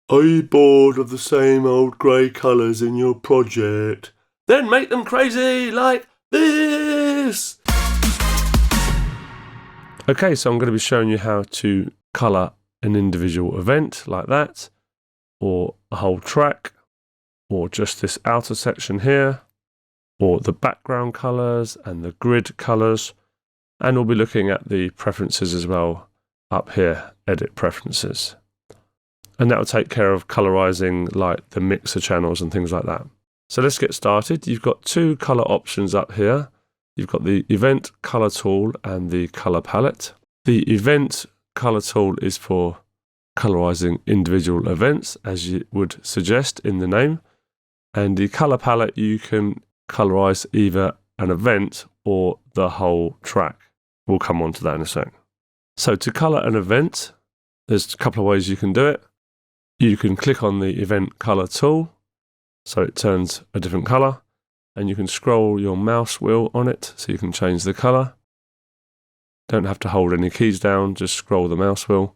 Are you bored of the same old grey colours in your project? Then make them crazy like this! Okay, so I'm going to be showing you how to colour an individual event like that, or a whole track, or just this outer section here, or the background colours and the grid colours, and we'll be looking at the preferences as well up here, edit preferences. And that will take care of colorizing like the mixer channels and things like that. So let's get started. You've got two color options up here. You've got the event color tool and the color palette. The event color tool is for colorizing individual events, as you would suggest in the name. And the color palette, you can colorize either an event or the whole track. We'll come on to that in a sec. So to color an event, there's a couple of ways you can do it. You can click on the event color tool, so it turns a different color, and you can scroll your mouse wheel on it so you can change the color. Don't have to hold any keys down, just scroll the mouse wheel,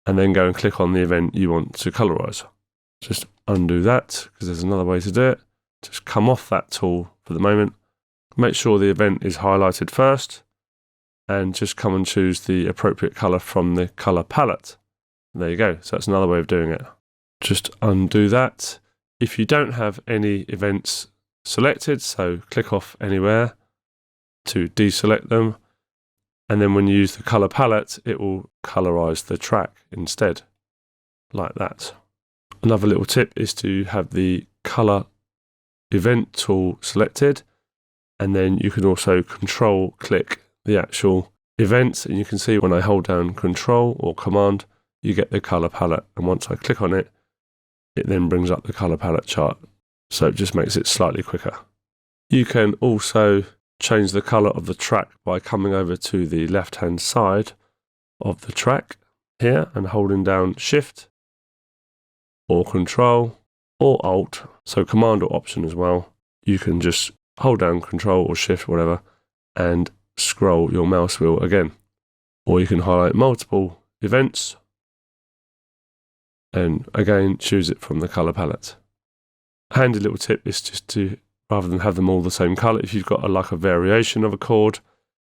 and then go and click on the event you want to colorize. Just undo that, because there's another way to do it. Just come off that tool for the moment. Make sure the event is highlighted first, and just come and choose the appropriate color from the color palette. There you go. So that's another way of doing it. Just undo that. If you don't have any events selected, so click off anywhere to deselect them. And then when you use the color palette, it will colorize the track instead, like that. Another little tip is to have the color event tool selected. And then you can also control click the actual events. And you can see when I hold down control or command, you get the color palette, and once I click on it, it then brings up the color palette chart. So it just makes it slightly quicker. You can also change the color of the track by coming over to the left-hand side of the track here and holding down Shift or Control or Alt, so Command or Option as well. You can just hold down Control or Shift, whatever, and scroll your mouse wheel again. Or you can highlight multiple events and again choose it from the color palette. A handy little tip is just to, rather than have them all the same color, if you've got like a variation of a chord,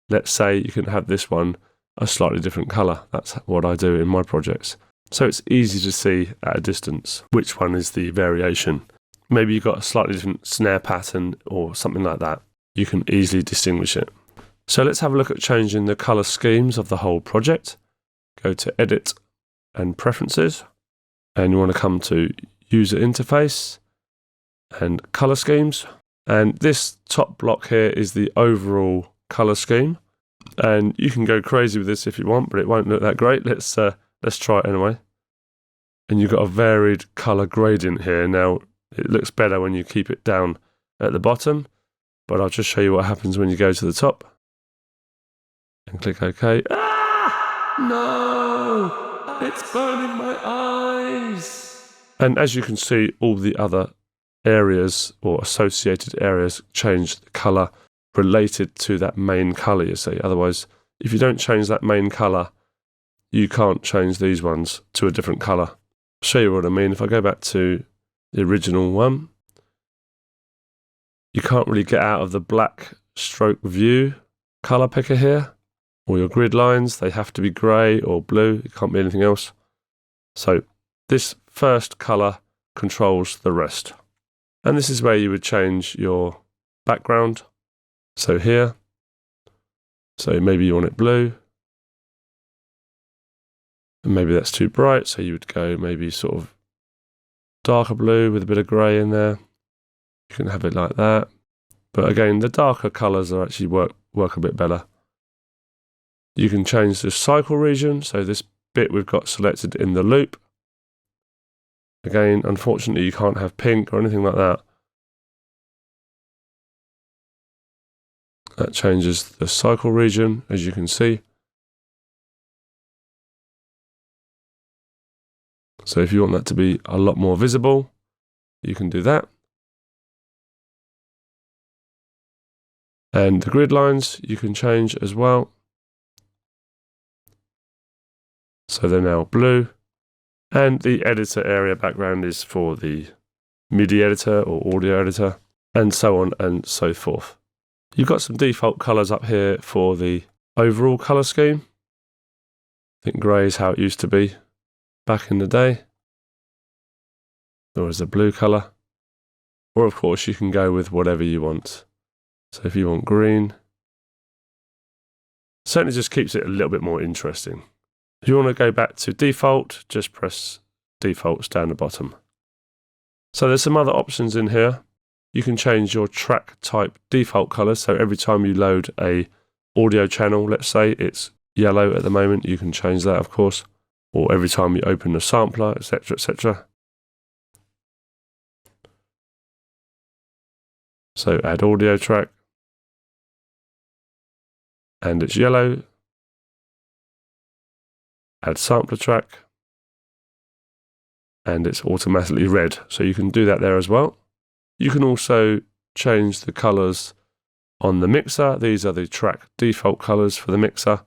let's say you can have this one a slightly different color. That's what I do in my projects. So it's easy to see at a distance which one is the variation. Maybe you've got a slightly different snare pattern or something like that. You can easily distinguish it. So let's have a look at changing the color schemes of the whole project. Go to Edit and Preferences. And you want to come to User Interface and Color Schemes. And this top block here is the overall color scheme. And you can go crazy with this if you want, but it won't look that great. Let's try it anyway. And you've got a varied color gradient here. Now, it looks better when you keep it down at the bottom, but I'll just show you what happens when you go to the top. And click OK. Ah! No! It's burning my eyes! And as you can see, all the other areas or associated areas change the colour related to that main colour, you see. Otherwise, if you don't change that main colour, you can't change these ones to a different colour. I'll show you what I mean. If I go back to the original one, you can't really get out of the black stroke view colour picker here. Or your grid lines, they have to be grey or blue, it can't be anything else. So this first colour controls the rest. And this is where you would change your background. So here, so maybe you want it blue. And maybe that's too bright, so you would go maybe sort of darker blue with a bit of grey in there. You can have it like that. But again, the darker colours are actually work a bit better. You can change the cycle region, so this bit we've got selected in the loop. Again, unfortunately, you can't have pink or anything like that. That changes the cycle region, as you can see. So if you want that to be a lot more visible, you can do that. And the grid lines you can change as well. So they're now blue. And the editor area background is for the MIDI editor or audio editor, and so on and so forth. You've got some default colors up here for the overall color scheme. I think grey is how it used to be back in the day. There is a blue color. Or of course you can go with whatever you want. So if you want green, certainly just keeps it a little bit more interesting. If you want to go back to default, just press defaults down the bottom. So there's some other options in here. You can change your track type default colors. So every time you load a audio channel, let's say it's yellow at the moment, you can change that, of course. Or every time you open the sampler, etc., etc. So add audio track, and it's yellow. Add sampler track, and it's automatically red. So you can do that there as well. You can also change the colors on the mixer. These are the track default colors for the mixer.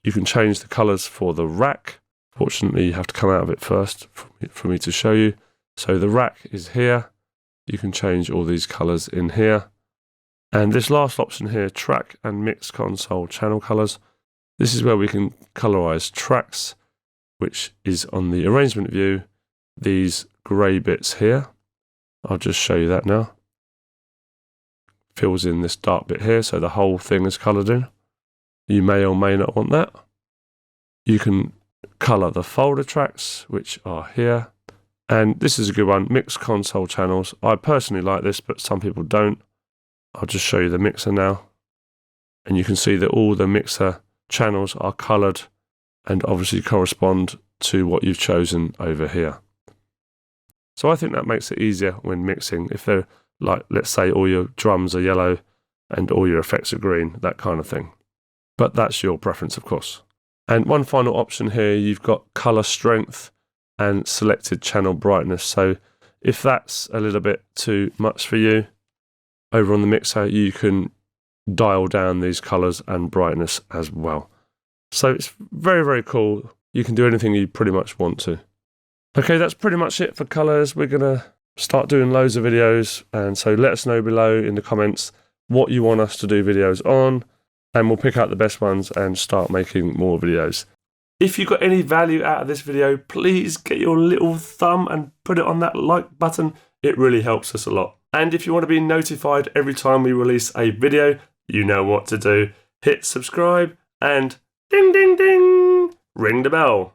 You can change the colors for the rack. Fortunately, you have to come out of it first for me to show you. So the rack is here. You can change all these colors in here. And this last option here, track and mix console channel colors. This is where we can colorize tracks, which is on the arrangement view, these grey bits here. I'll just show you that now. Fills in this dark bit here, so the whole thing is coloured in. You may or may not want that. You can colour the folder tracks, which are here. And this is a good one, mix console channels. I personally like this, but some people don't. I'll just show you the mixer now. And you can see that all the mixer channels are coloured and obviously correspond to what you've chosen over here. So I think that makes it easier when mixing. If they're like, let's say all your drums are yellow and all your effects are green, that kind of thing. But that's your preference, of course. And one final option here, you've got color strength and selected channel brightness. So if that's a little bit too much for you, over on the mixer, you can dial down these colors and brightness as well. So it's very, very cool. You can do anything you pretty much want to. Okay, that's pretty much it for colors. We're going to start doing loads of videos. And so let us know below in the comments what you want us to do videos on. And we'll pick out the best ones and start making more videos. If you got any value out of this video, please get your little thumb and put it on that like button. It really helps us a lot. And if you want to be notified every time we release a video, you know what to do. Hit subscribe and ding, ding, ding, ring the bell.